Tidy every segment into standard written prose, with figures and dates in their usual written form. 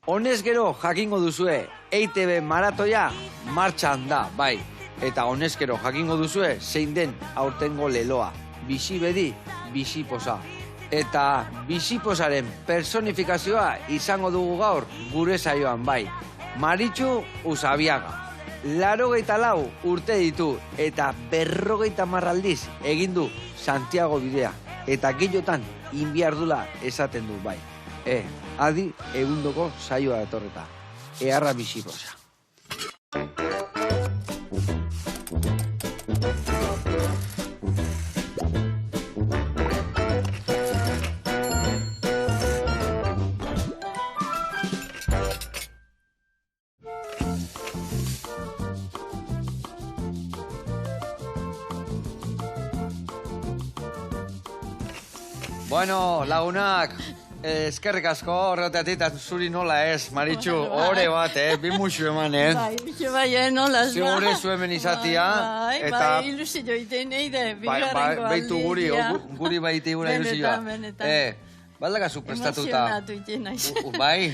Honez gero jakingo duzue, EITB maratoia martxan da, bai. Eta honez gero jakingo duzue, zein den aurtengo leloa. Bizi bedi, bizi posa. Eta bizi posaren personifikazioa izango dugu gaur gure saioan, bai. Maritxu Usabiaga. 84 urte ditu eta 50 aldiz egin du Santiago bidea. Eta gehiotan inbiardula esaten du, bai. Adi egundoko saioa etorreta. Eharra bizi posa. Bueno, lagunak, eskerrik asko horreteatik, zuri nola ez, Maritxu, ore bat, bi musu eman, Bai, bixe bai, nola ez ba. Zigure zuen izatia. Bai, ilusio iten eide, bigarrengo baitu guri baite gura ilusioa. Benetan. Baldakazu prestatuta. Emozionatu iten naiz. Bai?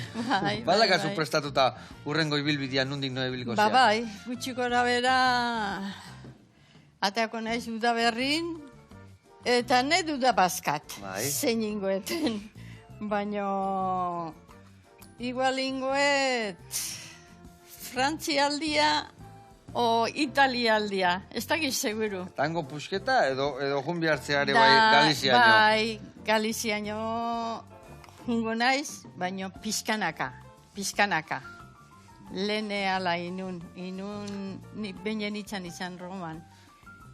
Baldakazu prestatuta urrengo ibilbidea nundik no ibiliko zea. Bai, gutxiko bera, ateako naiz udaberrin, eta nahi duda bazkat, zein ingoeten. Baina, igual ingoet, Frantzialdia o Italialdia, ez dakiz seguru. Tango pusketa edo jun hartzeare bai Galiziaino? Bai, Galiziaino jungo naiz, baina pizkanaka. Lehene ala inun, beinen izan Roman.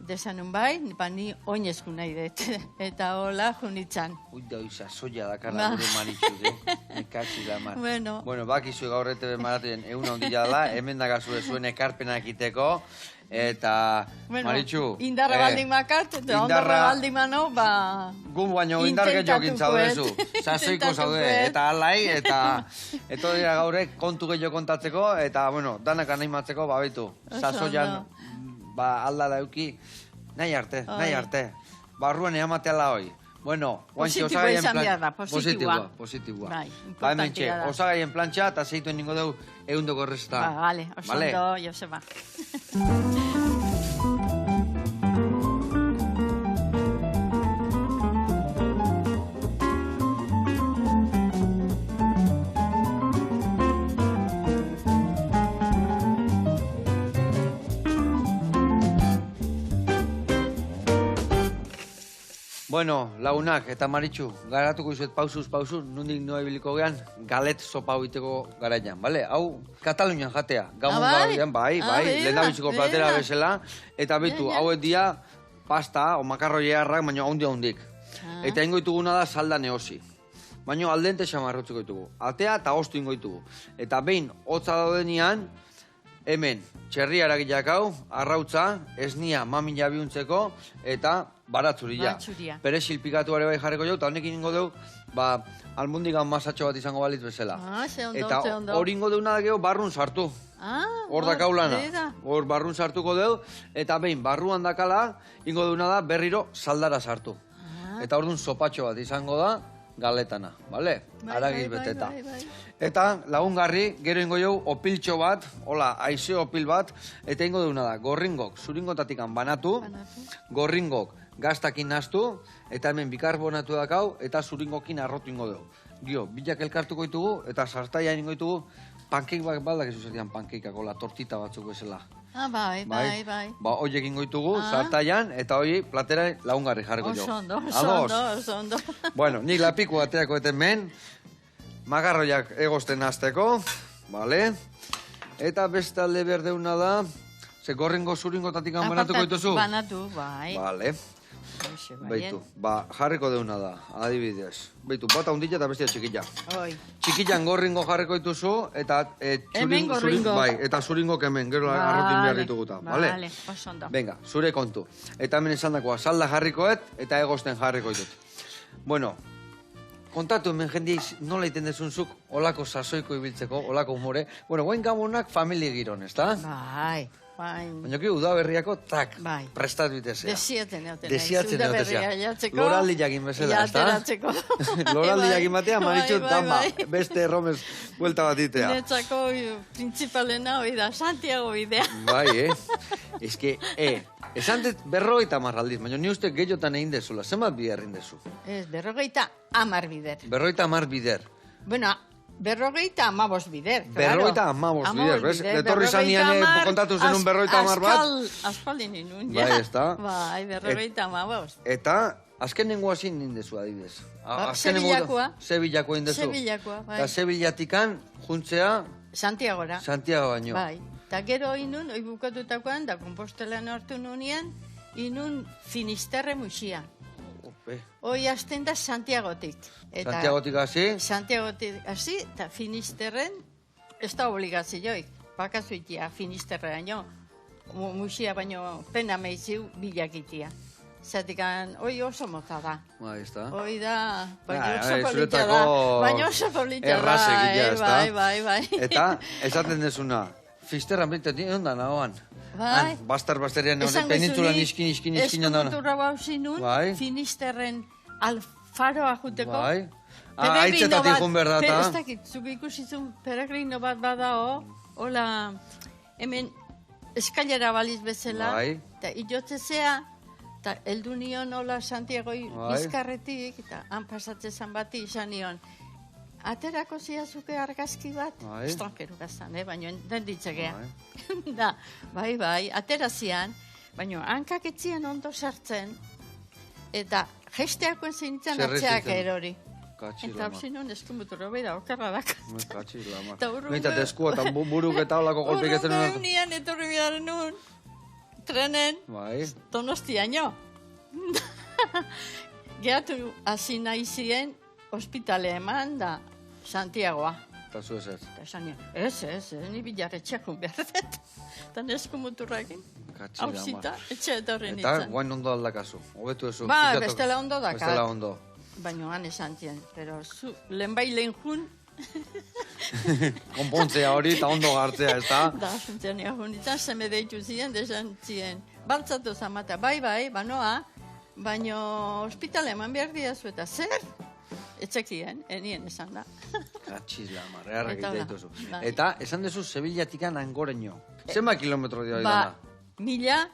Desanun bai, ni oinezku nahi dut, eta hola junitzan. Uida oiza, soia dakarra gure Maritxu, nekatzi da mar. Bueno, bakizu gaur ETB maratoien egun ondila dela, hemen dagazu zuen ekarpena egiteko, eta Maritxu... Indarra baldin makart, eta ondarra baldin mano, ba... Gu baino indar gehiokin zaudezu, sasoiko zaude, eta alai, eta... Eto dira gaurek kontu gehiago kontatzeko, eta, bueno, danak animatzeko, baitu, sasoian... aldala euki, nahi arte. Barruan eamateala hoi. Bueno, positiboa izan behar da, positiboa. Bai, importantia da. Osagaien plantxa, eta zeituen ningo dugu egundoko errezta. Vale, oso ondo, Joseba. Bueno, lagunak eta Maritxu, garatuko izuet pausuz, nundik noa ibiliko gean, galet sopa hoiteko garaian, bale? Hau, Katalunian jatea, gamun garaian, bai, lehendabiziko platera bezala, eta betu, hauet dia pasta, o makarro jeharrak, baina handik. Eta ingoituguna da salda neosi. Baina aldente xamarrotzeko ditugu. Atea eta ostu ingoitugu. Eta behin, hotza daudenian, hemen, txerri aragiak hau, arrautza, esnia mamila biuntzeko, eta baratzuria. Pere silpikatu ere bai jarriko jau, eta honekin ingo deu, almundigan masatxo bat izango balitz bezala. Eta hori ingo deuna da geho, barrun sartu. Hor dakau lana. Hor barrun sartuko deu, eta behin, barruan dakala, ingo deuna da berriro saldara sartu. Eta hor dun sopatxo bat izango da, galetana, bale? Aragiz beteta. Eta lagungarri, gero ingo jau opiltxo bat, hola, aize opil bat, eta ingo deuna da, gorringok zuringotatikan banatu, gorringok gaztakin naztu, eta hemen bikarbonatu dakau, eta zuringokin arrotu ingo dugu. Dio, bilak elkartuko ditugu, eta sartaian ingo ditugu, pankeik bat baldak ez uzetian pankeikako, la tortita batzuk bezala. Bai. Ba, hoiek ingo ditugu, sartaian, eta hoi platera lagungarri jarriko jo. Oso ondo. Bueno, nik lapiku bateako eten men, magarroiak egosten azteko, bale? Eta bestalde berdeuna da, ze gorringo zuringotatik banatuko dituzu? Banatu, bai. Bale. Beitu, jarriko deuna da, adibidez. Beitu, bata hundila eta bestia txikilla. Txikillan gorringo jarriko dituzu, eta hemen gorringo. Bai, eta zuringok hemen, gero arrotin behar dituguta. Bale, oso ondo. Venga, zure kontu. Eta hemen esan dakoa, salda jarrikoet, eta egosten jarriko ditut. Bueno, kontatu hemen jendiz nola iten dezunzuk olako sasoiko ibiltzeko, olako humore. Bueno, guen gamonak familie giron, ez da? Bai. Baina ki udaberriako tak, prestat bitezea. Desiaten eoten. Desiatzen eotezea. Jatzeko. Loraldi jakin bezala, ez da? Jateratzeko. Loraldi jakin batea, Maritxu, dama, beste erromez buelta bat itea. Netzako principalena hoi da, Santiago bidea. Bai, Ez que, esan dut 50 aldiz, baina ni uste gehiotan egin dezula. Zenbat bider egin dezu? Ez, 50 bider. 50 bider. Bueno, 50 bider, claro. 50 bider, bez? Etorri zanian kontatu zenun 50 bat? Aspaldin inun, ja. Bai, ez da? Bai, 50. Eta, azken nengoa zin nindezu adibidez. Sevillakoa. Sevillakoa indezu. Sevillakoa, bai. Eta Sevillatikan juntzea... Santiagora. Santiago baino. Bai. Eta gero inun, oi bukatutakoan, da Kompostelan hartu nunien, inun Finisterre musia. Hoi hasten da Santiagotik. Santiagotik hasi? Santiagotik hasi, eta Finisterren, ez da obligazioik. Bakazuitia Finisterreaino, musia baino pena meiziu bilakitia. Zatekan, hoi oso mota da. Ez da. Hoi da, baina oso polita da. Baina oso polita da. Bai. Eta, esaten dezuna, Fisterran brintetik ondan nagoan. Bai. Basterian penintzulan iskin ondan. Eskuturra bauzi nun, Finisterren alfaroa juteko. Bai. Aitzetatik jun behar data. Ez dakit, zuk ikusizun peregrino bat badao, hola, hemen eskailera baliz bezala, eta iotzezea, eta eldu nion hola Santiagoi bizkarretik, eta han pasatzezan bati izan nion, aterako ziazuke argazki bat, estrankeru gazan, baina den ditzegea. Bai, aterazian, baina hankak etzian ondo sartzen, eta gesteakoen zintzen atzeak erori. Eta hausin nun eskumuturro bai da, okarra daka. Katxilama. Meitat eskua eta buruk eta olako golpiketzen nuen. Urrungo eunian etorri behar nun, trenen, Donostiaino. Gehatu hasi nahi ziren, ospitalea eman da Santiagoa. Eta zu ez ez? Ez, ni bilarretxeakun behar dut. Eta neskumuturrakin. Hausita, etxe etorri nintzen. Eta guain ondo aldakazu, hobetu ezu. Ba, bestela ondo dakat. Bestela ondo. Baina han esan zien, pero zu lehenbai lehen jun. Konpontzea hori eta ondo gartzea, ez da? Da, zuntzen jun, izan seme deitu ziren, desan zien. Baltzatu zamata, bai, banoa, baina ospitale eman behar diazu eta zer? Etxekien, enien esan da. Katxila, marrearrak egiteituzu. Eta, esan dezu, Sevillatikan angoreño. Zenba kilometro dira dena? 1000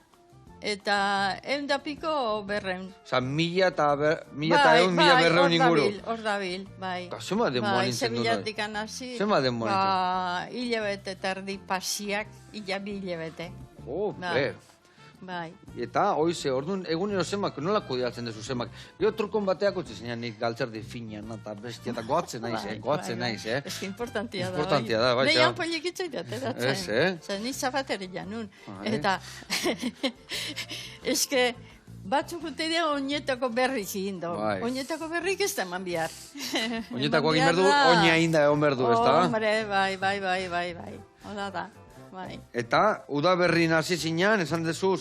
eta 100 berreun. Osa, 1000 eta 1100 inguru. Hor dabil, bai. Eta, zema denboa nintzen dut? Sevillatikan hasi. Zema denboa nintzen? Hilebete eta erdi pasiak, hilabi hilebete. Bai. Eta, oize, orduan, egunero zemak, nola kudeatzen dezu zemak? Jo, trukon bateak utzi zinean nik galtzerdi finean, eta bestia, eta goatzen naiz, Ez que importantia da, Importantia da, bai. Nean poliek itzaidat, eratzen. Ez, Zer, ni zabateri janun. Eta, eske, batzuk uteidean oinetako berri zindo. Oinetako berrik ez da eman bihar. Oinetako egin berdu, oina inda egon berdu, ez da? Hombre, bai. Oda da. Bai. Eta, udaberrin hasi zinean, esan dezu,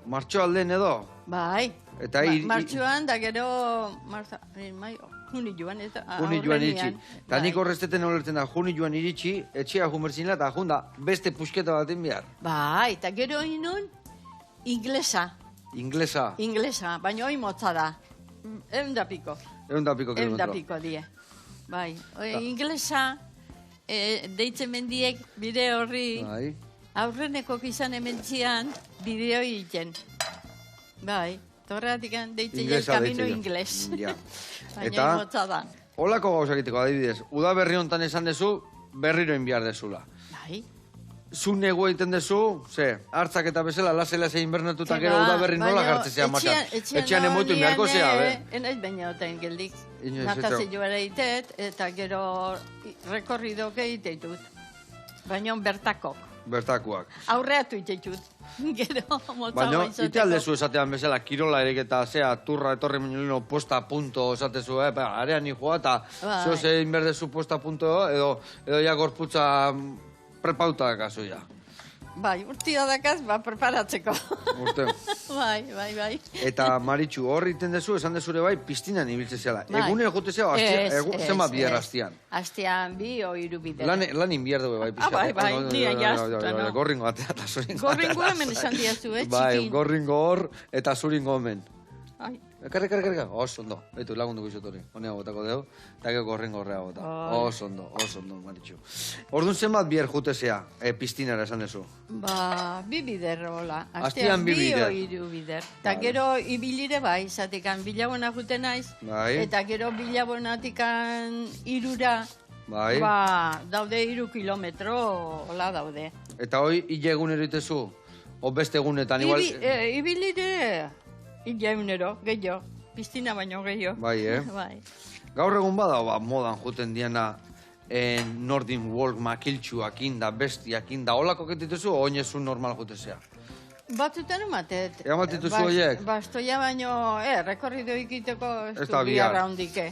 martxo alden edo? Bai. Eta martxoan, da gero, juni joan iritsi. Eta nik horrezteten olertzen da, juni joan iritsi, etxea jumertzina, eta junda, beste pusketa baten behar. Bai, eta gero inun, inglesa. Inglesa, baina hoi motza da. 100 piko. 100 kilometro. 100 piko die. Bai, inglesa... deitzen mendiek bide horri aurreneko izan ementzian bideo egiten. Bai, torreatik deitzen jen kamino ingles. Baina imotza da. Holako gauzak egiteko adibidez, udaberri hontan esan dezu, berriro inbiar dezula. Bai. Zu nego egiten dezu, hartzak eta bezala, lasela zein bernatuta gero udaberri nola gartzezea martxan. Etxean emoitu inbiarko zea, Enaiz baina otain geldik. Natazio joara itet, eta gero rekorrido egiteitut. Baina bertakok. Bertakoak. Aurreatu iteitut. Gero, motza baina, ite aldezu esatean bezala, kirola erik eta turra etorri minulino posta punto esatezu, arean nijoa, eta zeo zein berdezu posta punto, edo ja gorputza prepauta dakazu ja. Bai, urtia dakaz, preparatzeko. Urte. Bai. Eta Maritxu, hor iten dezu, esan dezure bai, piztinan ibiltze zela. Egunero jote zela, zenbat bider hastian? Hastian 2 o 3 bider. Lan inbier dugu bai, pixka. Bai, nia jaztu. Gorringo atea eta zuringo. Gorringo hemen esan diazu, txikin. Bai, gorringo hor eta zuringo hemen. Ai. Karri, oso ondo. Baitu, lagunduko izot hori. Honea botako deu, eta gero gorringo horrea bota. Oso ondo, Maritxu. Orduan zenbat bier jutezea, piztinara esan dezu? 2 bider, hola. Hastian 2 bider. 2 o 3 bider. Eta gero ibilire bai, zatekan bilabona juten naiz. Bai. Eta gero bilabonatikan 3ra. Bai. Daude 3 kilometro, hola daude. Eta hoi, hile egunero itezu? O beste egunetan, igual... Ibilire... Illa egunero, gehiago. Piztina baino gehiago. Bai, Bai. Gaur egun bada, modan juten diena Nordin Walk makiltxuak inda, bestiak inda, holako ketituzu, o oinezu normal jutezea? Batzutan ematet. Ematituzu horiek? Bastoia baino, rekorrido ikiteko ez da du biarra hondike.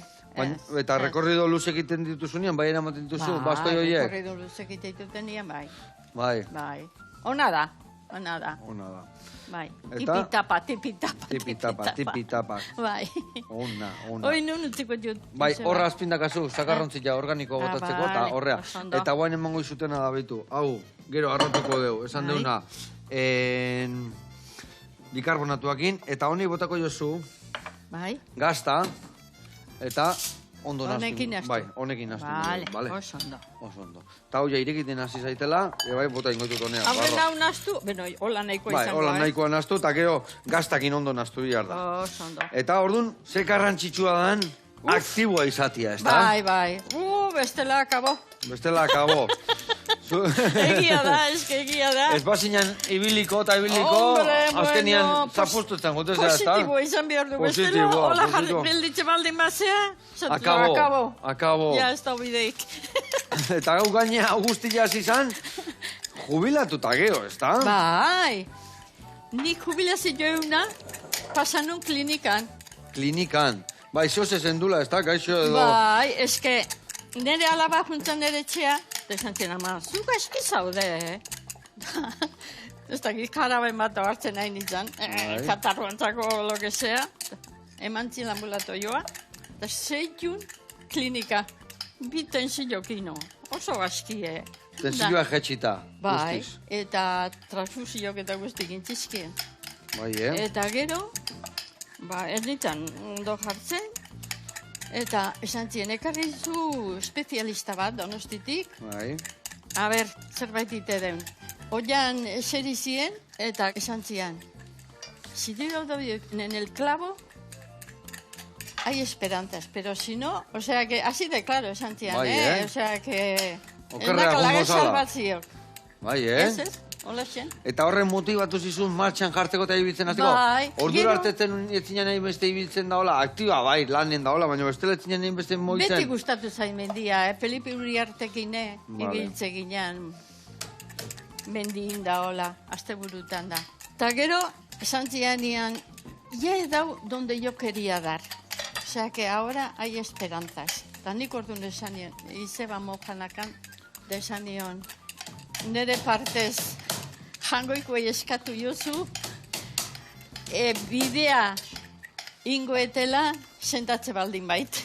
Eta rekorrido luze egiten dituzunean, bai eramaten dituzu, bastoi horiek? Rekorrido luze egiten dituzunean, bai. Bai. Ona da. Bai, tipitapa. Bai. Ona. Hoi nun utziko dut. Bai, horra azpindakazu, sakarrontzia organiko botatzeko, eta horrea. Eta guain emango izutena da behitu. Hau, gero arrotuko deu, esan deuna. Bikarbonatuakin, eta honi botako jozu. Bai. Gazta, eta ondo naztu. Honekin naztu. Bai, honekin naztu. Vale, oso ondo. Eta hau ja irekiten hasi zaitela, bai, bota ingotut honea. Hauen hau naztu, hola nahikoa izango. Bai, hola nahikoa naztu, eta gero gaztakin ondo naztu bihar da. Oso ondo. Eta orduan, ze garrantzitsua dan, aktiboa izatia, ez da? Bai. Bestela akabo. Egia da. Ez bazinan ibiliko, azkenian zapustutzen gutezea, ez da? Positiboa izan behar du, bestela, hola bilditze baldin bazea, akabo. Ja, ez da bideik. Eta gau gaina, guztia izan, jubilatuta geho, ez da? Bai, nik jubilazio euna pasanun klinikan. Klinikan? Bai, zoze zendula, ez da, gaixo edo... Bai, eske, nire alaba juntzen nire txea, desantzen ama, zuga eski zaude, Ez da, karaben bat hartzen nahi nintzen, katarroantzako lo que sea, eman zin ambulatoioa, eta 6 klinika, bi tensiokino, oso gaskie. Tensioa jetxita, bai, guztiz. eta transfusiok eta guztik intzizkien. Bai, Eta gero, ez nintzen ondo jartzen, eta esan ziren, ekarri zu espezialista bat, Donostitik. Bai. A ber, zerbait ite den. Oian eseri zien, eta esan ziren, si digo en el clavo, hay esperanzas, pero si no, o sea que, así de claro, esan ziren, o sea que... Okerrea gongo zala. Salvatziok. Bai, Ez, hola xen. Eta horren motibatu zizun martxan jartzeko eta ibiltzen azteko? Bai. Ordura artetzen etzinen nahi beste ibiltzen daola, aktiba, bai, lanen daola, baina bestela etzinen nahi beste moitzen. Beti gustatu zain mendia, Felipe Uriartekin, ibiltze ginen mendien daola, azte burutan da. Eta gero, esan zianian, ya he dado donde yo quería dar. O sea que ahora hay esperanzas. Eta nik orduan esan nion, izeba mojanakan, esan nion, nire partez jangoikoei eskatu jozu, bidea ingoetela sentatze baldin bait.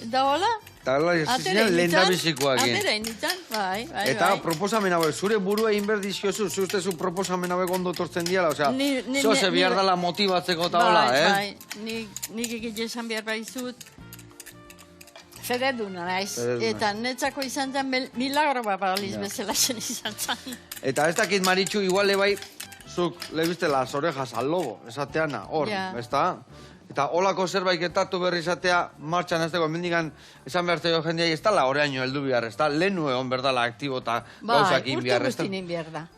Da hola? Eta hola, ez lehen da bizikoak. Atera initzen, bai. Eta proposamen hauek, zure burua inberdiziozu, zustezu proposamen hauek ondo tortzen diala, osea, zoze bihar dala motibatzeko eta hola, Bai, nik egite esan behar baizut, fereduna naiz. Eta netzako izan zen milagro bat baliz bezala zen izan zen. Eta ez dakit Maritxu, igual bai, zuk lebizte las orejas al lobo, esateana, hor, ez da? Eta holako zerbait getatu berri izatea martxan ez dago, mendigan esan behar zaio jendeai ez dala horreaino heldu behar, ez da? Lehenu egon berdala aktibo eta gauzak inbiar, ez da?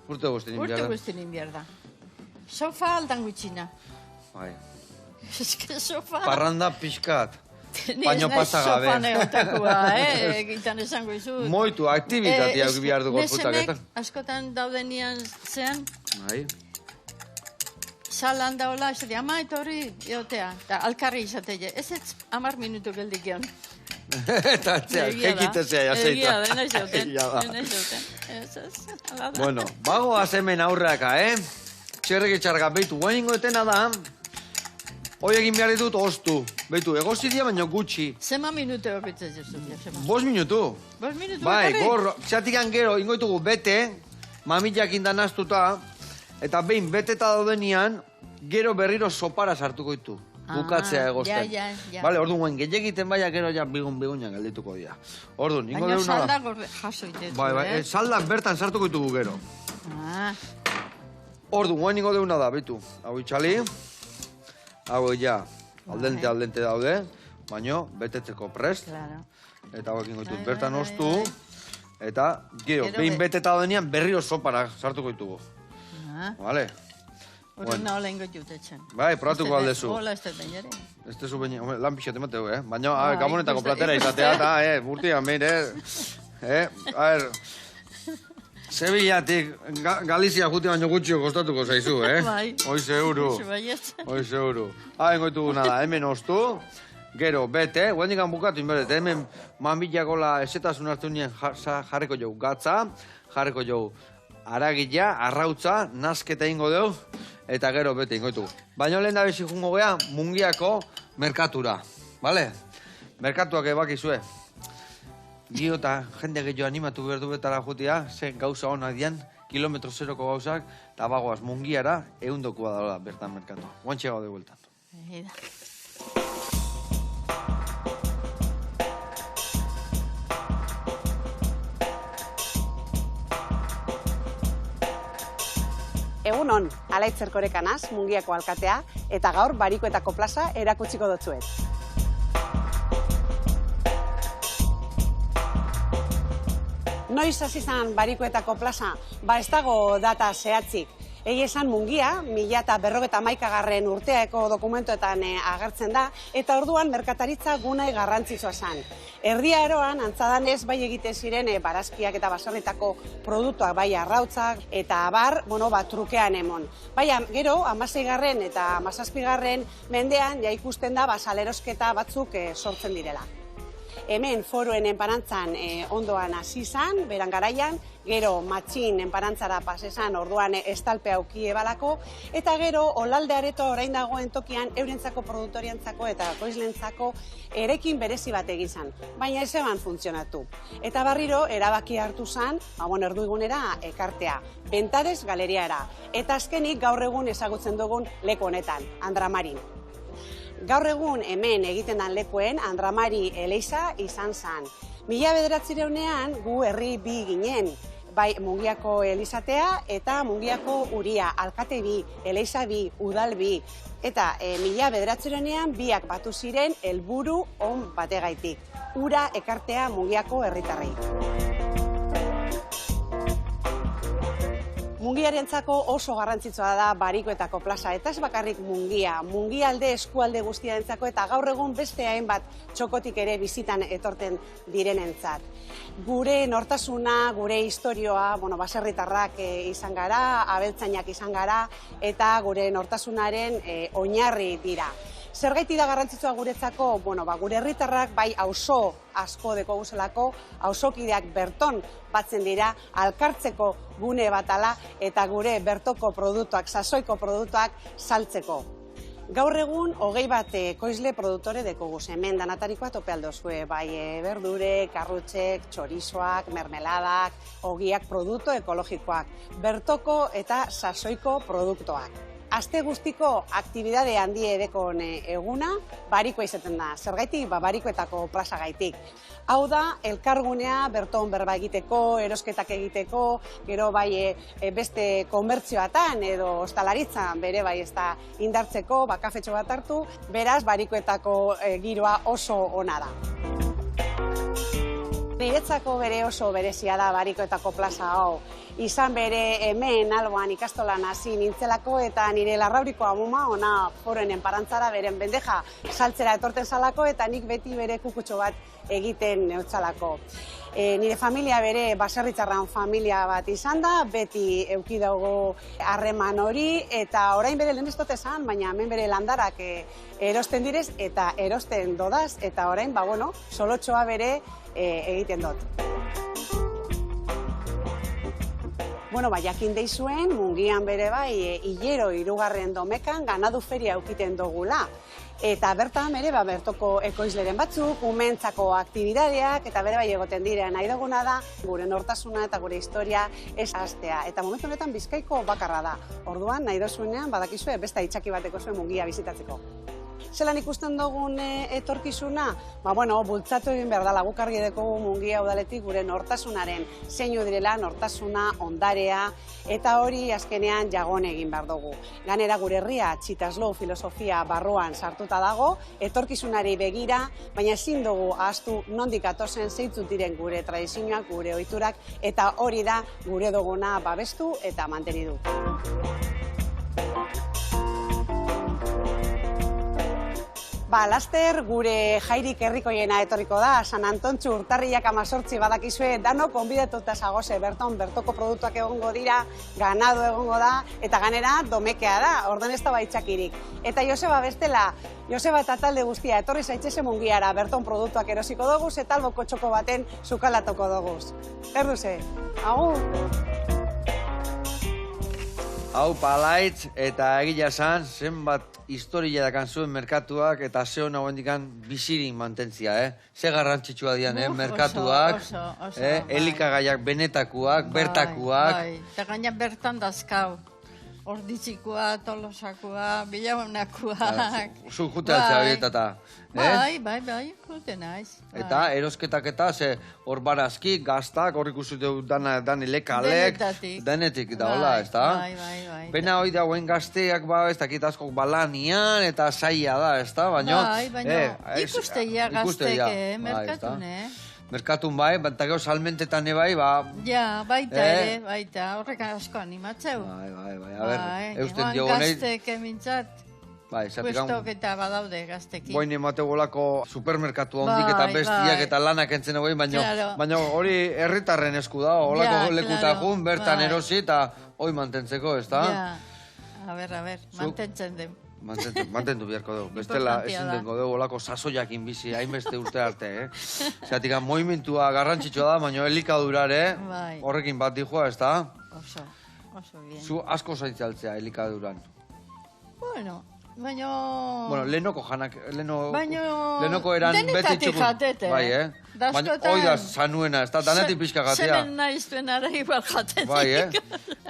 Urte guztin inbiar da. Sofa aldan gutxina. Bai. Eske sofa... Parranda pixkat. Baino pasa gabe. Sofa neotakua, egitan esango izu. Moitu, aktibitatea bihar du gorputzak, eta? Askotan daudenian zean, bai. salan daola, ez ama etorri, eotea, eta alkarri izatele. Ez 10 minutu geldik egon. Eta atzea, kekitezea jaseitu. Egia da, nahi zauten. Bueno, bago azemen aurreaka, Txerrek etxarga, behitu, guain ingoetena da, hoi egin behar ditut oztu. Behitu, egozidia baino gutxi. Zema minute horretzen zuzut, 5 minutu. 5 minutu Bai, bakarrik? gorro, txatikan gero ingoitugu bete, mamillak indanaztuta, eta behin beteta daudenian, gero berriro sopara sartuko ditu. Bukatzea egozten. Ja. Bale, orduan guen, gehiagiten baina gero ja bigun-bigunan galdituko dira. Orduan, ingo deuna da. Baina saldak jaso itetu, Bai, saldak bertan sartuko ditugu gero. Orduan, guen ingo deuna da, bitu. Hau itxali, hau ja, aldente daude, baina betetzeko prest. Eta hau ekin goitut, bertan oztu, eta gero, behin beteta daudenean berriro sopara sartuko ditugu. Vale? Hori nahola ingo jutetzen. Bai, probatuko aldezu. Hola, ez dut bainare. Ez tezu baina, lan pixat emateu, Baina, gabonetako platera izatea, eta, burtia, mire, a ver, Sevillatik Galizia juti baino gutxio kostatuko zaizu, Bai. Hoi zeuru. Hoi zeuru. Engoitugu nada, hemen oztu, gero, bete, guendikan bukatu inberet, hemen mambilakola esetasun hartu nien jarriko jau gatza, jarriko jau aragila, arrautza, nasketa ingo deu, eta gero bete ingoitugu. Baina lehen da bezi jungo gea, Mungiako merkatura, bale? Merkatuak ebakizue. Gio eta jende gehiago animatu behar du betara jutia, ze gauza honak dian, kilometro zeroko gauzak, eta bagoaz Mungiara, ehundokua daula bertan merkatu. Guantxe gaude bueltan. Egunon, Alaitz Erkorekanaz, Mungiako alkatea, eta gaur Barikoetako plaza erakutsiko dotzuet. Noiz hasi izan Barikoetako plaza? Ba ez dago data zehatzik. Egia esan Mungia, 1151. Urteako dokumentuetan agertzen da, eta orduan merkataritza gune garrantzitsua zen. Erdia eroan, antzadanez, bai egite ziren barazkiak eta baserritako produktuak, bai arrautzak, eta abar, trukean emon. Baina, gero, 16. eta 17. mendean, ja ikusten da, salerosketa batzuk sortzen direla. Hemen foruen enparantzan ondoan hasi izan, beran garaian, gero matxin enparantzara pasesan orduan estalpe auki ebalako, eta gero olalde areto orain dagoen tokian eurentzako produktoriantzako eta koizlentzako erekin berezi bat egin zan, baina ez eban funtzionatu. Eta barriro erabaki hartu zan, erduigunera ekartea, Bentades galeriara, eta azkenik gaur egun ezagutzen dugun leku honetan, Andramarin. Gaur egun hemen egiten dan lekuen Andramari Eliza izan zan. 1900ean gu herri bi ginen, bai Mungiako Elizatea eta Mungiako Uria, alkate bi, Eliza bi, udal bi. Eta 1900ean biak batu ziren helburu on bategaitik, ura ekartea Mungiako herritarrei. Mungiarentzako oso garrantzitsua da Barikoetako plaza, eta ez bakarrik Mungia, Mungialde eskualde guztiarentzako eta gaur egun beste hainbat txokotik ere bizitan etorten direnentzat. Gure nortasuna, gure historioa, baserritarrak izan gara, abeltzainak izan gara, eta gure nortasunaren oinarri dira. Zergaiti da garrantzitsua guretzako, gure herritarrak bai auzo asko deko guzelako, auzokideak berton batzen dira, alkartzeko gune batala eta gure bertoko produktuak, sasoiko produktuak saltzeko. Gaur egun, 21 koizle produktore deko guz, hemen danatarikoa tope aldozue, bai berdure, karrutxek, txorizoak, mermeladak, ogiak produktu ekologikoak, bertoko eta sasoiko produktuak. Aste guztiko aktibidade handi edekon eguna, Barikoa izaten da. Zergaitik, Barikoetako plaza gaitik. Hau da, elkargunea berton berba egiteko, erosketak egiteko, gero bai beste komertzioatan edo ostalaritzan bere bai ez da indartzeko, kafetxo bat hartu, beraz Barikoetako giroa oso ona da. Niretzako bere oso berezia da Barikoetako plaza hau. Izan bere hemen alboan ikastolan hasi nintzelako eta nire larrauriko amuma ona foroenen parantzara beren bendeja saltzera etorten zalako eta nik beti bere kukutxo bat egiten neutzalako. Nire familia bere baserritzarran familia bat izan da, beti eduki dugu harreman hori, eta orain bere lehen ez dut esan, baina hemen bere landarak erosten direz eta erosten dodaz, eta orain, solotxoa bere egiten dut. Jakin deizuen, Mungian bere bai, hilero 3. domekan ganadu feria eukiten dugula. Eta bertan bere, bertoko ekoizleren batzuk, umentzako aktibidadeak, eta bere bai egoten dira nahi duguna da, gure nortasuna eta gure historia ez ahaztea. Eta momentu honetan Bizkaiko bakarra da. Orduan, nahi dozuenean, badakizue, beste itxaki bateko zuen Mungia bizitatzeko. Zelan ikusten dugun etorkizuna? Bultzatu egin behar da, guk argi dekogu Mungia udaletik gure nortasunaren zeinu direla, nortasuna, ondarea, eta hori azkenean jagon egin behar dugu. Ganera gure herria txitaslo filosofia barruan sartuta dago, etorkizunari begira, baina ezin dugu ahaztu nondik atozen zeintzuk diren gure tradizioak, gure ohiturak, eta hori da gure duguna babestu eta mantenidu. Laster gure jairik herrikoiena etorriko da, San Antontxu urtarriak 18 badakizue, danok konbidatuta zagoze, bertoko produktuak egongo dira, ganado egongo da, eta ganera domekea da, ordan ez da baitzakirik. Eta Joseba bestela, Joseba eta talde guztia etorri zaitxese Mungiara, berton produktuak erosiko doguz, eta alboko txoko baten sukalatoko doguz. Erduze, agur! Hau palaitz eta egila zan, zenbat historia dakan zuen merkatuak eta ze hona hoendikan bizirin mantentzia, Ze garrantzitsua dian, merkatuak, elikagaiak benetakuak, bertakuak. Eta gaina bertan dazkau. Orditzikoa, tolosakoa, bilaunakoak. Zu jute altzea horietata. Bai, jute naiz. Eta erosketak eta hor barazki, gaztak, hor ikusute dan elekalek. Denetik da, hola, ez da? Bai. Pena hori da, guen gazteak, ez dakit askok balanian eta zaila da, ez da? Baina ikusteia gaztek, merkatun, Merkatun bai, eta gero salmentetan bai, Ja, baita ere, baita, horrek asko animatzeu. Bai, a ber, eusten diogonei. Gaztek emintzat, puestok eta badaude gaztekin. Boin emateu olako supermerkatu hondik eta bestiak eta lanak entzen egin, baina hori herritarren esku da, olako lekutakun, bertan erosi eta hoi mantentzeko, ez da? Ja, a ber, mantentzen den. Mantendu biharko dugu. Bestela ezin dengo dugu olako sasoiakin bizi, hainbeste urte arte, Zeratik, movimentua garrantzitsua da, baina elikadurare, horrekin bat dijua, ez da? Oso bien. Zu asko zaitzaltzea elikaduran. Baina... lehenoko janak, lehenoko eran beti txukun. Denetatik jatete. Baina hoi da zanuena, ez da, danetik pixka jatea. Zemen naiztuen ara igual jatetik. Bai,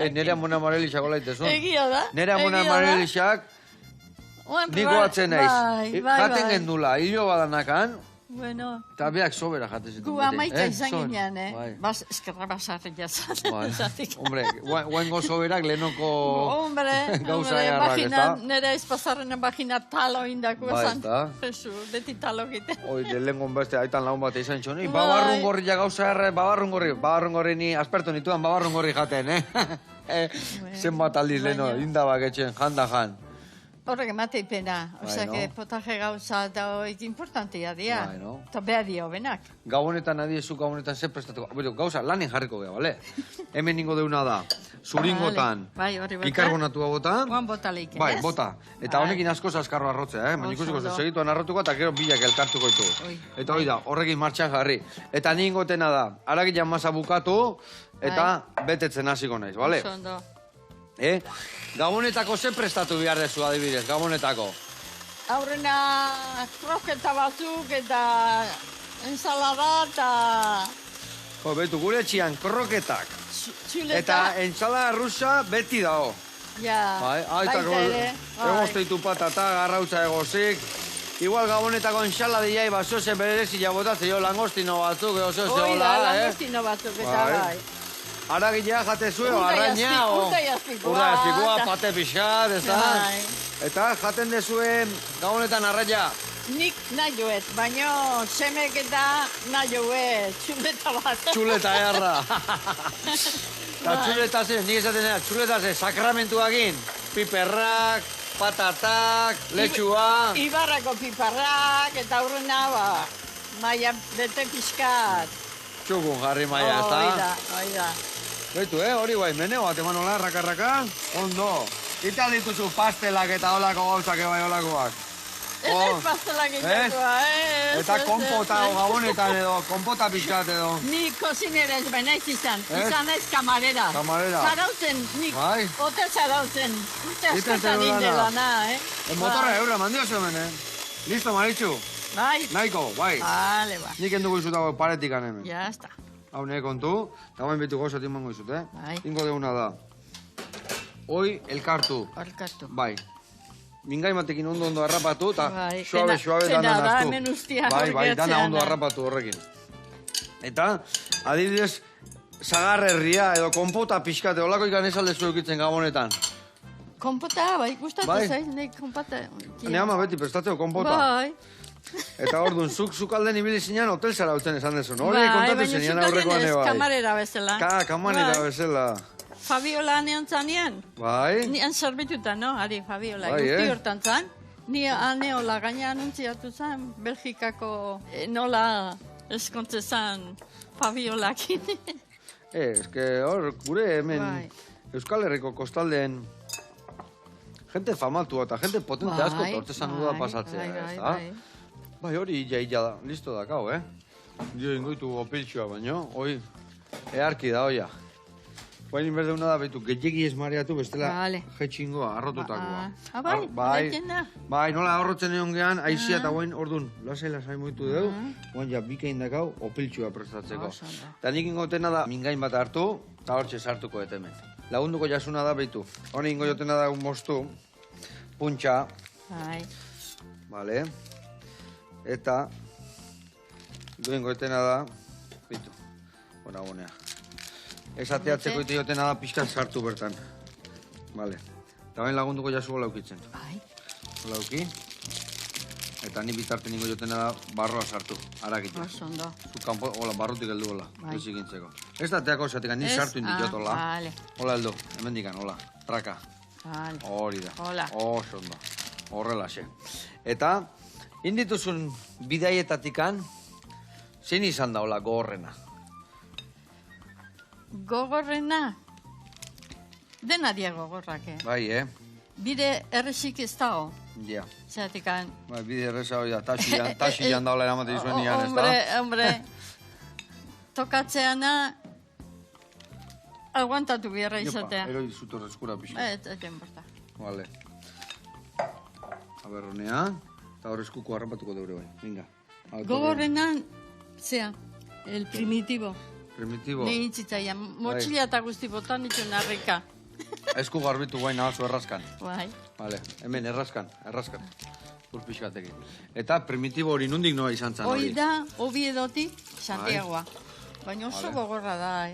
nire amona marelixak hola itezun. Egia da. Nire amona marelixak, niko atzen naiz. Jaten gendula, hilo badanakan, eta beak sobera jatezitu. Gu amaika izan ginean, eskerra basarri jazan. Hombre, guengo soberak lehenoko gauza eharrak, ez da? Nera izpazarrenen bagina talo indako esan. Jesu, beti talo gite. Hoi, lehengon beste, aitan lagun bat izan txoni. Babarrun gorria gauza eharrak, babarrun gorri ni aspertu nituan babarrun gorri jaten, Zenbat aldiz leheno, indabak etxen, jan. Horrek emateipena, osea, potaje gauza eta hoik importantia dia. Eta beha dio benak. Gabonetan adiezu, gabonetan ze prestatuko. Gauza, lanen jarriko geha, bale? Hemen ningo deuna da, zuringotan, bikarbonatu bota. Guan bota leiken, Bai, bota. Eta honekin asko azkarro arrotzea, Baina ikusiko segituan arrotuko eta gero bilak elkartuko ditu. Eta hori da, horrekin martxan jarri. Eta ningotena da, haragilan masa bukatu eta betetzen hasiko naiz, bale? Osondo. Gabonetako ze prestatu behar dezu adibidez, Gabonetako? Aurrena kroketa batzuk eta ensalada eta... Betu, gure etxian kroketak. Eta ensalada rusa beti dago. Ja, baita ere. Egozteitu patata, garrautza egozik. Igual Gabonetako ensalada diai basoze berezi jabotatzea, langostino batzuk, Oida, langostino batzuk eta bai. Aragilea jate zuen, arraina, urda pate pixat, ez da? Eta jaten dezuen Gabonetan arraia. nik nahi joet, baina semek eta nahi joet, txuleta bat. Txuleta erra. Eta txuleta zen, nik esaten dira, txuleta zen, sakramentuakin, piperrak, patatak, letxua. Ibarrako piperrak, eta aurrena, maia bete pixkat. Txukun jarri maia, ez da? Oida. Baitu, hori guai, meneo bat eman hola, raka, ondo. Ita dituzu pastelak eta holako gauzak ebai holakoak. Ez ez pastelak itakoa, Eta kompota gabonetan edo, kompota pixkat edo. Ni kozinera ez baina ez izan ez kamarera. Kamarera. Zarautzen, nik ote zarautzen. Urte askotan indela na, Motorra eura, mandio zemen, Listo, Maritxu? Bai. Naiko, bai. Vale, ba. Nik endugu izuta paretik hemen. Ya está. Hau nahi kontu, eta guen bitu gozat inmango izut, Bai. Ingo deuna da. Hoi, elkartu. Elkartu. Bai. Mingai matekin ondo harrapatu, eta suabe dana dana da, naztu. hemen ustia Bai, dana ondo harrapatu horrekin. Eta, adibidez, zagarrerria edo konpota pixkate, holako ikan ez aldezu eukitzen gabonetan. Konpota, bai, gustatu zaiz, nik konpota. Ne ama beti prestatzeo konpota. Bai. Eta orduan, zuk alden ibili zinean hotel zara utzen esan dezu, no? Hori kontatu zinean aurrekoan bai. Kamarera bezala. Kamarera bezala. Fabiola neon zanean. Bai. Nian zerbituta, no? Ari, Fabiola. Guzti hortan zan. Ni aneola gaina anuntziatu zan, Belgikako nola eskontze zan Fabiolakin. Eske hor, gure hemen Euskal Herriko kostaldeen gente famatua eta gente potente asko tortezan uda pasatzea, ez da? Bai, hori illa da, listo da, kau, Jo ingoitu opiltxua baino, hoi, earki da, oia. Baina inberdeuna da, behitu, gehiagi ez mareatu, bestela jetxingoa, arrotutakoa. Bai, nola arrotzen egon gehan, aizia eta guain, orduan, lasai moitu dugu, guain ja bikain dakau, opiltxua prestatzeko. Eta nik ingotena da, mingain bat hartu, eta hortxe sartuko etemen. Lagunduko jasuna da, behitu. Honi ingo jotena da un mostu, puntxa. Vale. Eta, duen goetena da, bitu, bonea. Ez ateatzeko ite jotena da pixkat sartu bertan. Vale. Eta bain lagunduko jasu gola eukitzen. Gola euki. Eta ni bitarte ningo jotena da barroa sartu, harakitu. Osondo. Zukampo, hola, barrutik heldu gola, ezikintzeko. Ez da teako esatik, ni sartu indit jot, hola. Hola heldu, hemen dikan, hola, traka. Hori da. Hola. Osondo. Horrela, xe. Eta, indituzun bidaietatikan, zein izan da, hola, gogorrena? Gogorrena? Dena dia gogorrak, Bai, Bide errezik ez dago. Ja. Zeratikan. Bai, bide erreza hori da, taxi jandaula eramate izuen nian, ez da? Hombre, tokatzeana aguantatu bierra izatea. Eroi zutor eskura pixka. Ez enborta. Vale. Aberronea, eta hor eskuko harrapatuko deure bai, venga. Gogorrenan, zea, el primitibo. Primitibo. Ne intzitzaian, motxila eta guzti botan ditu narrika. Esku garbitu guain nahazu errazkan. Bai. Vale, hemen errazkan. Urpixkatekin. Eta primitibo hori nundik noa izan zan hori? Hoi da, Oviedotik, Santiagoa. Baina oso gogorra da,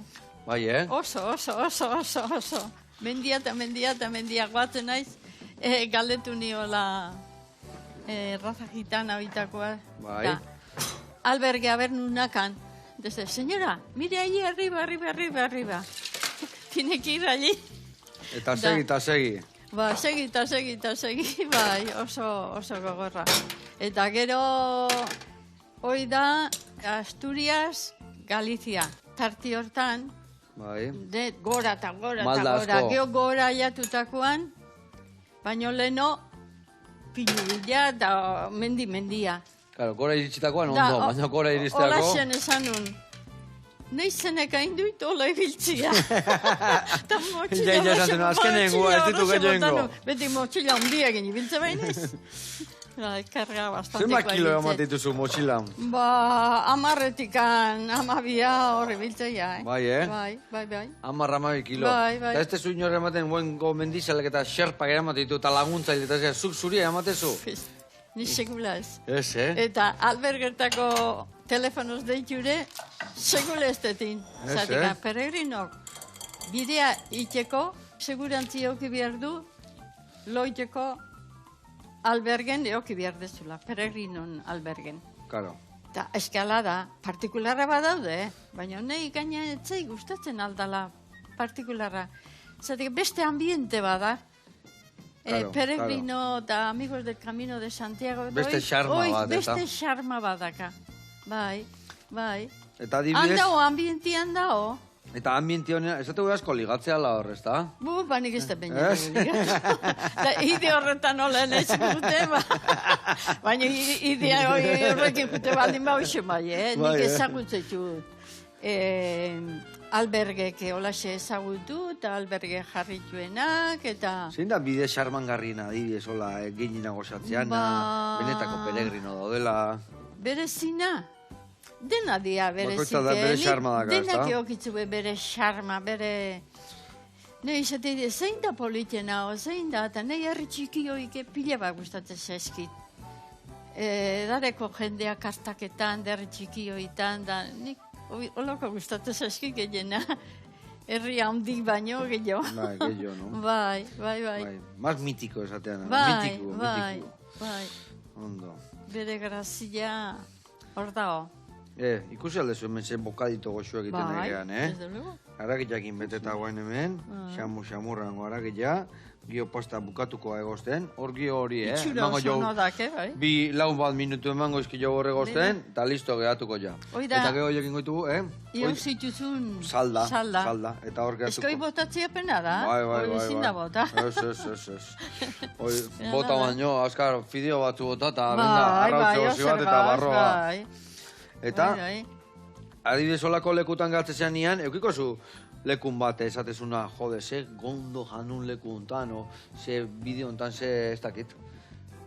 Bai, Oso. Mendia guatzen naiz, galdetu niola raza gitana bitakoa. Bai. Albergue abernunakan. Dice, señora, mire allí arriba. Tiene que ir allí. Eta segi. Ba, segi, bai, oso gogorra. Eta gero, hoi da, Asturias, Galizia. Tarti hortan, de gora eta gora. Gero gora jatutakoan, baino leno, pinubila eta mendia. Claro, gora iritsitakoan ondo, baina gora iristeako. Hola xen esan nun. Neizenek hainduit hola ibiltzia. Eta motxila ez ditu gehiago. Beti motxila hundiagin ibiltze bainez. Karga bastante. Zenbat kilo ematituzu motxilan? Ba, 10-etikan, 12 horri biltzea, Bai, Bai. 10-12 kilo. Bai. Eta ez tezu inor ematen buen gomendizalek eta xerpak eramatitu eta laguntzaile eta zuk zuria ematezu? Ni sekula ez. Ez, Eta albergetako telefonoz deiture, segula ez detin. Zatika, peregrinok, bidea iteko, segurantzi auki behar du, loiteko, albergen eoki behar dezula, peregrinon albergen. Claro. Eta eskala da, partikularra badaude, baina nahi gaina etzei gustatzen aldala partikularra. Zatik beste ambiente bada. Peregrino eta Amigos del Camino de Santiago. Beste xarma bat, eta. Beste xarma badaka. Bai. Eta adibidez... Handao, ambientian dao. Eta ambienti honean, ez dut asko ligatzea la hor, ez da? Banik ez da baina ligatzea. Ide horretan olen ez gute, baina ide horrekin gute baldin bau iso bai, nik ezagutzetu. Albergek holaxe ezagutu, eta alberge jarrituenak, eta... Zein da bide xarmangarrina, adibidez, hola, gehina gozatzeana, benetako peregrino daudela... Berezina? Dena dia berezik. Bere xarma daka, ez da? Denak eokitzu bere xarma, bere... Ne izate, zein da politena, zein da, eta nahi herri txikioik pila bat gustatzen zaizkit. Dareko jendeak kartaketan, herri txikioitan, da nik holako gustatzen zaizkit gehiena. Herri handik baino gehiago. Bai, gehiago, no? Bai. Más mitiko esatean, mitiko. Bai. Ondo. Bere grazia hor dago. Ikusi aldezu hemen zen bokadito goxua egiten egean, Haragiakin beteta guain hemen, xamurrango haragia, gio pasta bukatuko egozten, hor gio hori, Itxura oso nodak, bai? Bi laun bat minutu emango izkio hor egozten, eta listo geratuko ja. Eta gero horiek ingoitugu, Ion zituzun... Salda. Eta hor geratuko. Eskoi botatzea pena da? Bai. Zinda bota. Ez. Bota baino, azkar fideo batzu bota, eta arrautze gozi bat eta barroa. Eta, adibidez olako lekutan gatzezean nian, eukiko zu lekun bat esatezuna, jode, ze gondo janun lekuntan, o ze bideo ontan, ze ez dakit.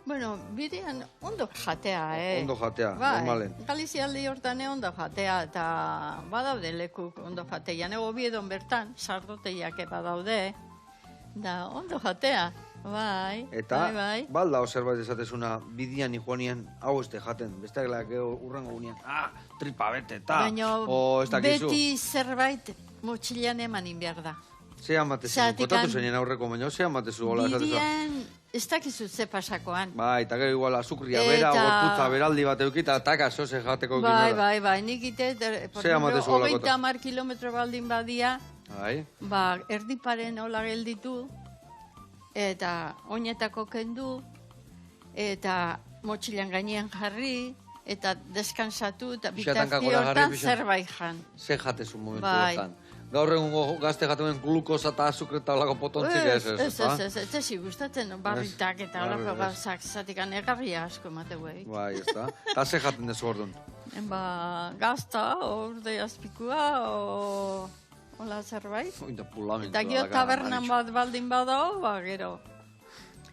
Bueno, bidean ondo jatea, Ondo jatea, normalen. Galizialdi hortan ondo jatea, eta badaude lekuk ondo jatea. Nego biedon bertan, sardoteiak badaude, da ondo jatea. Bai. Balda zerbait esatezuna bidian joanian hau ez jaten. Besteak urrango gunean, tripa bete, eta, ez dakizu. Beti zerbait motxilean emanin behar da. Zean batezu, kotatu zenien aurreko baino, zean batezu gola esatezua. Bidian, ez dakizu ze pasakoan. Bai, eta gero igual azukria bera, gorputza beraldi bat eukita, taka zoze jateko ekin bera. Bai, nik ite, por ejemplo, 30 kilometro baldin badia, erdiparen hola gelditu, eta oinetako kendu, eta motxilean gainean jarri, eta deskansatu, eta bitarti hortan zerbait jan. Ze jatezu momentu hortan. Gaur egungo gazte jatuen glukosa eta azukre eta olako potentzik ez. Ez ezi gustatzen barritak eta olako gauzak, zatikan egarria asko emateguei. Bai, ez da. Eta ze jaten dezu orduan? Gazta, orde azpikua, hola zerbait. Eta gero tabernan bat baldin badao, gero.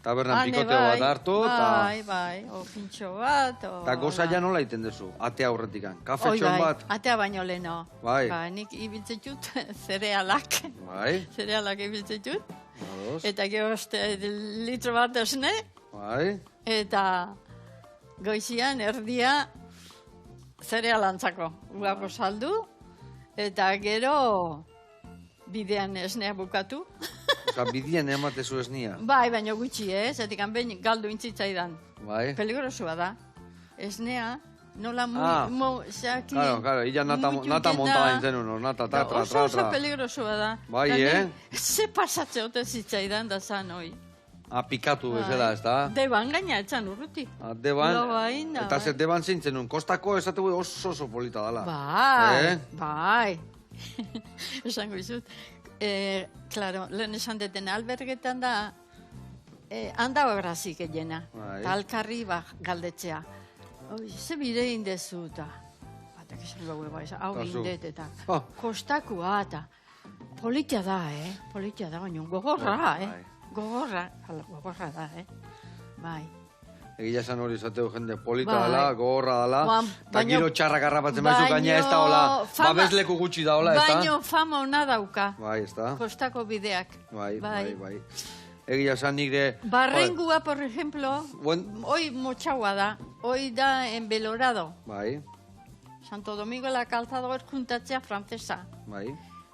Tabernan pikoteo bat hartu, eta... Bai, o pintxo bat, Eta goza ja nola iten dezu, atea aurretikan, kafetxon bat? Atea baino leheno. Bai. Nik ibiltzetut zerealak. Bai. Zerealak ibiltzetut. Eta gero litro bat esne. Bai. Eta goizian erdia zerealantzako. Guapo saldu. Eta gero bidean esnea bukatu. Osa, bidean ematezu esnia? Bai, baina gutxi, zetik hanbein galdu intzitzaidan. Bai. Peligrosua da. Esnea, nola zeaki... Claro, illa nata montada intzen uno, nata, tra. Oso peligrosua da. Bai, Ze pasatze ote zitzaidan da zan, hoi. Pikatu bezala, ez da? Deban gaina etzan urruti. Deban, eta zer deban zintzen un, kostako esatu oso polita dala. Bai. Esango izut. Claro, lehen esan deten albergetan da, handa horazik egena. Eta alkarri galdetzea. Ze bide indezu eta, batak esan gau hau indet eta, kostakua eta, politia da, baina gogorra, gogorra da, bai. Egia esan hori izateu jende polita dela, gogorra dela, eta giro txarrak harrapatzen baizu gaina ez da hola, babesleku gutxi da hola, ez da? Baina fama hona dauka. Bai, ez da? Kostako bideak. Bai. Egia esan nire... Barrengua, por ejemplo, hoi motxaua da, hoi da en Belorado. Bai. Santo Domingo la Calzada hor juntatzea francesa. Bai.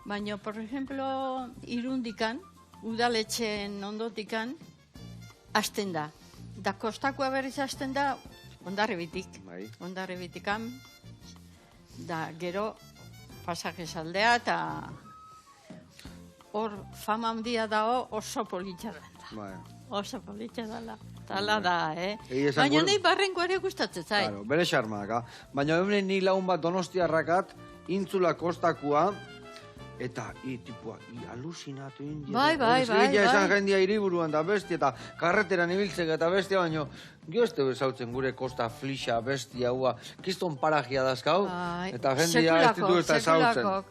Baina, por ejemplo, Irundikan, udaletxeen ondotikan, hasten da. Da kostakoa berriz hasten da Hondarribitik. Hondarribitikan, da gero Pasajes aldea, eta hor fama handia dago oso politxa da. Oso politxa dela. Tala da, Baina nahi barrenko ere gustatzen zai. Bere xarmak, baina hemen ni lagun bat donostiarrakat, intzula kostakua, eta tipua, alusinatu indi. Bai. Esan jendia hiriburuan da bestia, eta karreteran ibiltzek eta bestia, baina gehozte bezautzen gure kosta flixa, bestia, kiston paragia dazkau, eta jendia ez ditu eta ezautzen.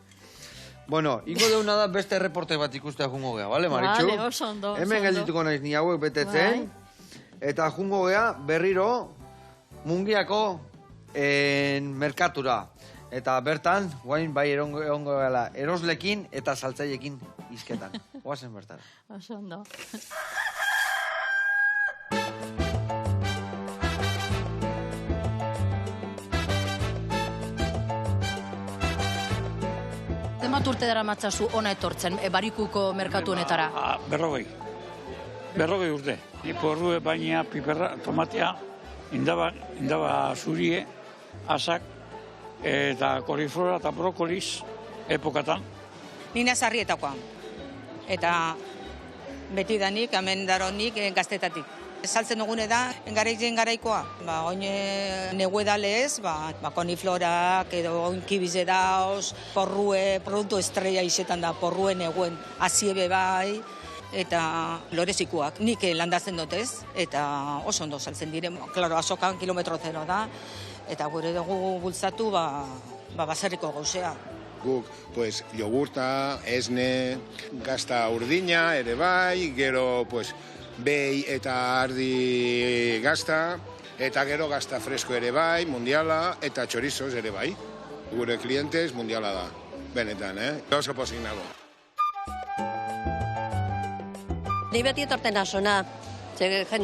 Bueno, ingo deuna da beste reporte bat ikustea jungo gea, bale, Maritxu? Bale, oso ondo. Hemen geldituko naiz ni hauek betetzen, eta jungo gea berriro Mungiako merkatura. Eta bertan, guain bai erongo gala eroslekin eta saltzailekin izketan. Oazen bertara. Oso ondo. Zenbat urte dara matzazu ona etortzen, Barikuko merkatu honetara? 40 urte. Porrue, baina, piperra, tomatea, indaba zurie, asak, eta koliflora eta brokoliz epokatan. Nina Sarrietakoa. Eta beti danik, hemen daronik gaztetatik. Saltzen dugune da, garaizien garaikoa. Oin negue dalez, koniflorak edo oinkibize dauz, porrue, produktu estrella izetan da, porrue neguen, aziebe bai, eta lorezikuak. Nik landatzen dutez, eta oso ondo saltzen dire. Klaro, azokan kilometro zero da, eta gure dugu bultzatu, baserriko gauzea. Guk, jogurta, esne, gazta urdina ere bai, gero, behi eta ardi gazta, eta gero gazta fresko ere bai, mundiala, eta txorizoz ere bai. Gure klientez mundiala da, benetan, Oso pozik nago. Ni beti etorten azona,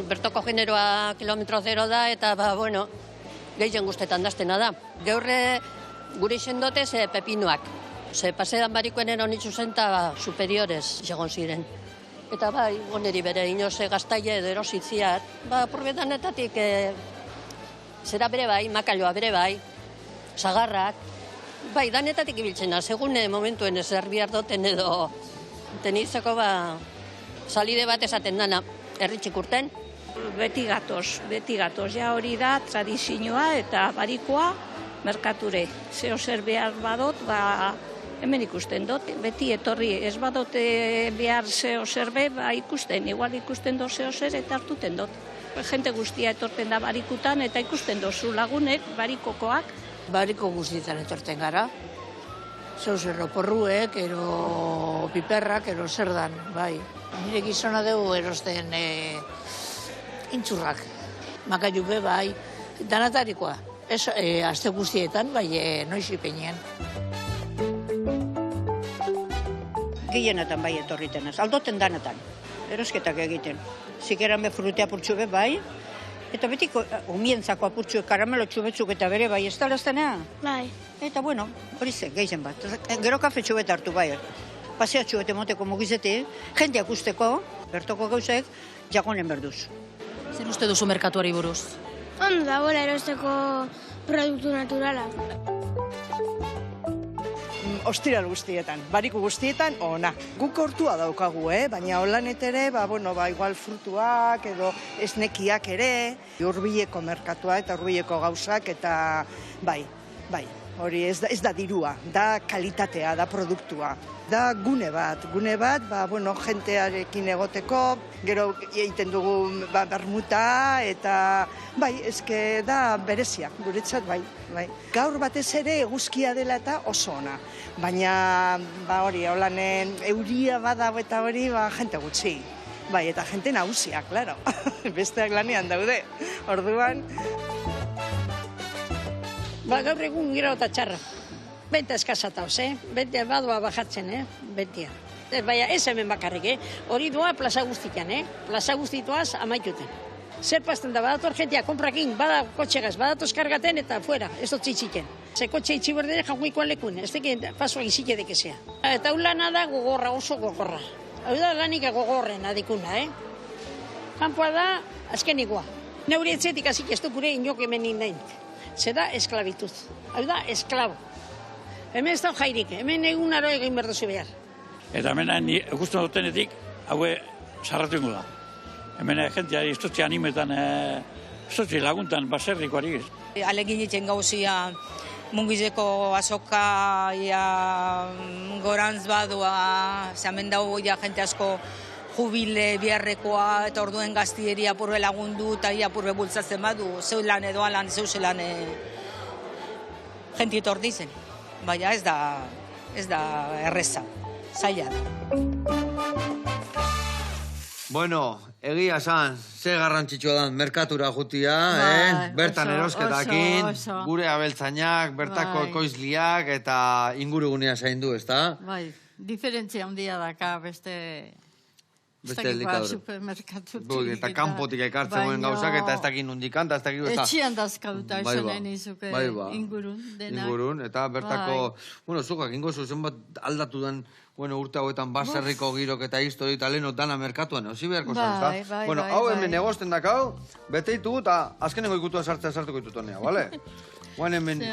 bertoko generoa kilometro zero da, eta, gehien guztetan daztena da. Gaurre gure izendotez pepinoak. Pasean Barikoen eron itxuzen eta superiores segon ziren. Eta oneri bere inoze gaztaile edo erositziat, porbetanetatik zera bere bai, makaloa bere bai, sagarrak, danetatik ibiltzena, segun momentuen ezer bihar doten edo tenitzeko salide bat esaten dana, erritxik urten. Beti gatoz, ja hori da tradizioa eta Barikoa merkature. Zeo zer behar badot, hemen ikusten dut, beti etorri ez badote behar zeo zerbe, ikusten, igual ikusten dut zeo zer eta hartuten dut. Jente guztia etorten da Barikutan eta ikusten dozu lagunek, Barikokoak. Bariko guztietan etorten gara. Zeo zerro porruek, ero piperrak, ero zerdan, bai. Nire gizona dugu erosten intzurrak, makaiupe, bai, danatarikoa. Azte guztietan, bai, noiz ipenean. Gehienetan bai etorriten ez, aldoten danetan, erosketak egiten. Zikeran be frutea apurtxu be bai, eta betiko umientzako apurtxu karamelo txubetzuk eta bere bai, ez talaztenea? Bai. Eta hori ze, gehien bat. Gero kafe txubet hartu bai, pasea txubet emoteko mugizete, jendeak usteko, bertoko gauzek, jagonen berduz. Zer uste duzu merkatuari buruz? Ondo da, bola erosteko produktu naturala. Ostiral guztietan, Bariko guztietan, ona. Guk hortua daukagu, baina holanet ere, igual frutuak edo esnekiak ere, Hurbileko merkatua eta Hurbileko gauzak, eta bai, hori ez da dirua, da kalitatea, da produktua. Da gune bat, jentearekin egoteko, gero egiten dugu bermuta, eta eske da bereziak, guretzat bai. Gaur batez ere eguzkia dela eta oso ona. Baina, hori, holanen euria badago eta hori, jente gutxi. Eta jente nagusiak, klaro. Besteak lanean daude. Orduan... Gaur egun gira eta txarra. Benta eskazatauz, Benta badua bajatzen, Bentia. Baina ez hemen bakarrik, Hori doa plaza guztitan, Plaza guztituaz amaituten. Zer pasten da, badator jentia komprakin, bada kotxegaz, badatoz kargaten eta fuera, ez dut zitziten. Ze kotxe itxi berdere jangoikoan lekun, ez tekin pasoak izite dekezea. Eta lana da gogorra, oso gogorra. Hau da lanik gogorren adikuna, Kampoa da azkenikoa. Neure etxetik hasik ez du gure inok hemen indain. Zeda esklabituz. Hau da, esklabo. Hemen ez da jairik, hemen egunaro egin behar duzu behar. Eta hemen ikusten dutenetik, haue sarratu ingo da. Hemen jenteari istotzi animetan, istotzi laguntan, baserrikoari. Alegin ditzen gauzia, mungizeko azoka, gorantz badua, hemen dago jente asko jubile biharrekoa, eta orduen gaztieri apurbe lagundu, eta apurbe bultzatzen badu, zeu lan edo alan, zeu zelan jentiet hor dizen. Baina ez da erreza, zaila da. Bueno, egia esan, ze garrantzitsua da merkatura jutia, bertan erosketakin, gure abeltzainak, bertako ekoizliak eta ingurugunea zaindu, ezta? Bai, diferentzia handia daka beste supermerkatutik. Eta kanpotik ekartzen guen gauzak, eta ez dakin nundikan, eta ez dakin... Etxian dazkauta esan nahi nizuke ingurun, denak. Ingurun, eta bertako, bueno, zukak ingozu zenbat aldatu den, bueno, urte hauetan baserriko girok eta histori eta leheno dana merkatuan, osi beharko zen, ezta? Bueno, hau hemen negozten dakau, beteitu eta azkenengo ikutua sartuko itutonea, bale? Guan hemen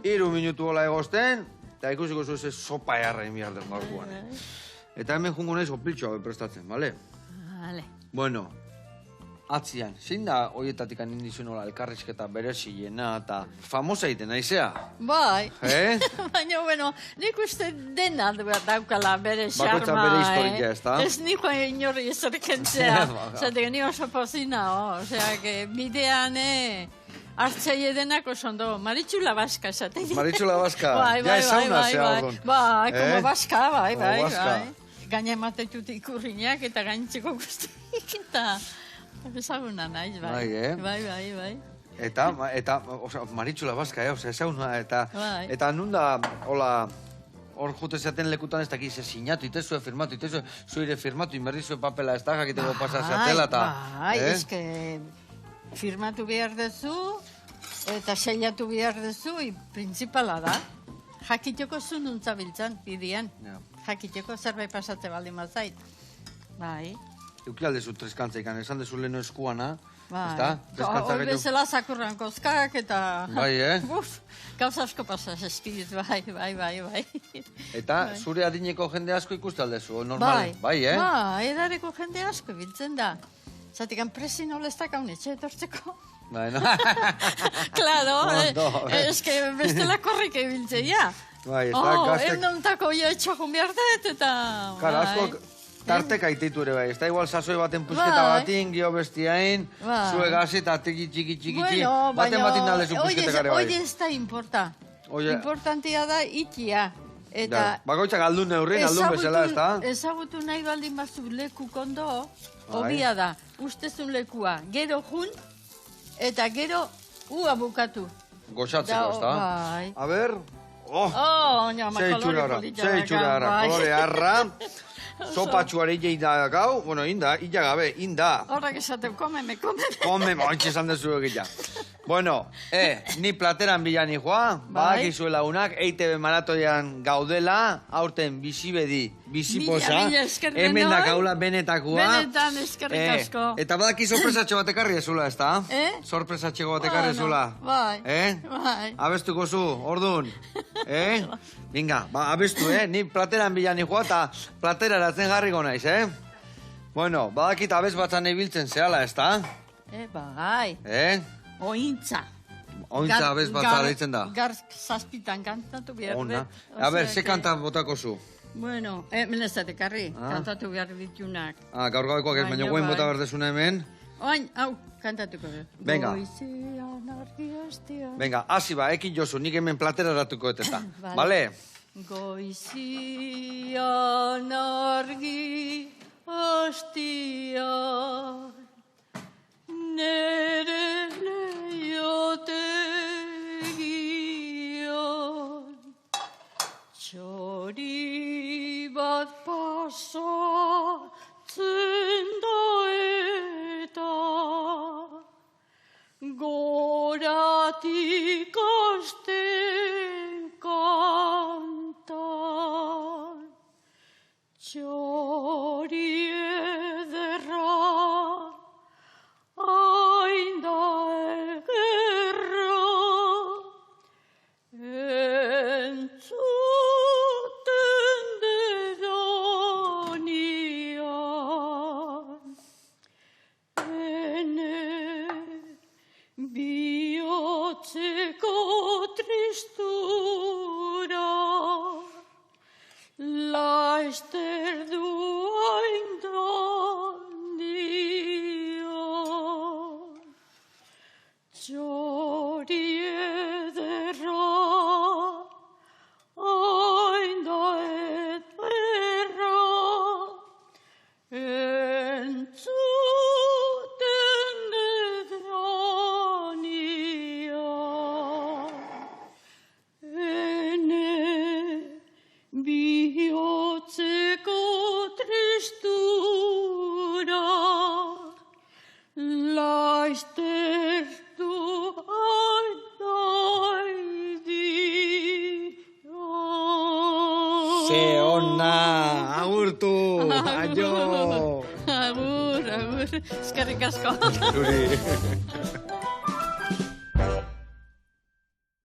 3 minutu hola egozten, eta ikusiko zuz sopa eharra inbiar den gaurkoan. Eta hemen jungo nahi sopiltxoa prestatzen, bale? Bale. Bueno, atzian, zein da horietatik anindizun hola elkarrizketa berezilena eta famosa egiten naizea? Bai. Baina, bueno, nik uste dena daukala bere xarma. Bakoitza bere historia, ez da? Ez niko inorri ezorkentzea. Zatek, ni oso pozina, osea, bidean, hartzei edenak oso ondo. Maritxula Baska, esaten. Maritxula Baska, ja esauna zea orduan. Bai, como Baska, bai. Gaina ematetut ikurriñak eta gaintzeko guztik eta ezaguna naiz, bai. Bai. Eta, Maritxula Baska, esauna, eta nunda, hola, hor jute zaten lekutan ez dakiz, sinatu itezue, firmatu itezue, zuire firmatu, inberrizue papela ez da, jakiteko pasazatela, eta... Bai, eske firmatu behar dezu, eta seilatu behar dezu, principala da. Jakiteko zu nuntzabiltzan, bidian. Jakiteko zerbait pasatze baldin mazait. Bai. Euki aldezu treskantzaikan, esan dezu leheno eskuana, ezta? Hoi bezala zakurran kozkak, eta... Bai, Gauza asko pasaz eskiz, bai. Eta zure adineko jende asko ikuste aldezu, normal? Bai, Bai, edareko jende asko biltzen da. Zatikan presin olestak haun etxe etortzeko. Bueno. Claro, es que bestela korrik ebiltzen, ja. Bai, ez da, gaztek... Endontako jo etxokun behar dut, eta... Karo, asko tarteka iteitu ere bai. Ez da igual sasoi baten puzketa batin, gio bestiain, zue gazi eta tiki, baten batin naldezu puzketek ere bai. Oie ez da importa. Importantia da itia. Eta... Bakoitzak aldun neurrin, aldun bezala, ez da? Ezagutu nahi baldin bazu leku kondo, hobia da. Ustezun lekua, gero jun, eta gero ua bukatu. Goxatzeko, ez da? Bai. A ber... Zeitxura ara, kolore harra. Sopatxuari inda gau, bueno, inda gabe, inda. Horrek esateu, komeme. Komeme, ointxe esan dezu egila. Bueno, ni plateran bilan joa, badakizuela unak, EITB maratoian gaudela, aurten bizibedi, biziposa, hemen da gaula benetakoa. Benetan eskerrik asko. Eta badaki sorpresatxo bat ekarri ezula, ez da? Sorpresatxo bat ekarri ezula. Bai. Abestuko zu, ordun. Venga, abestu, ni plateran bilan joa, eta platera eratzen jarriko naiz, Bueno, badakit abez batzan ibiltzen zehala, ez da? Bai. Ointza. Ointza abez batza deitzen da. Garz zazpitan kantatu behar dut. A ber, ze kanta botako zu? Bueno, menezatek harri, kantatu behar ditunak. Gaur gabekoak ez, baina guen bota berdezuna hemen. Oin, hau, kantatuko dut. Venga. Venga, hasi ba, ekin jozu, nik hemen platera eratuko eta. Bale? Goizian argi hastia, nere leiotegian, txori bat pasatzen da eta, goratik hasten kantan, txori ederra, hain Laizter du oindanio, txori ederra, oinda etberra, entzuten dedania. Ene bihotzeko tristura, laizter du aidaidia. Ze ona, agurtu, aio! Agur, eskerrik asko. Zuri.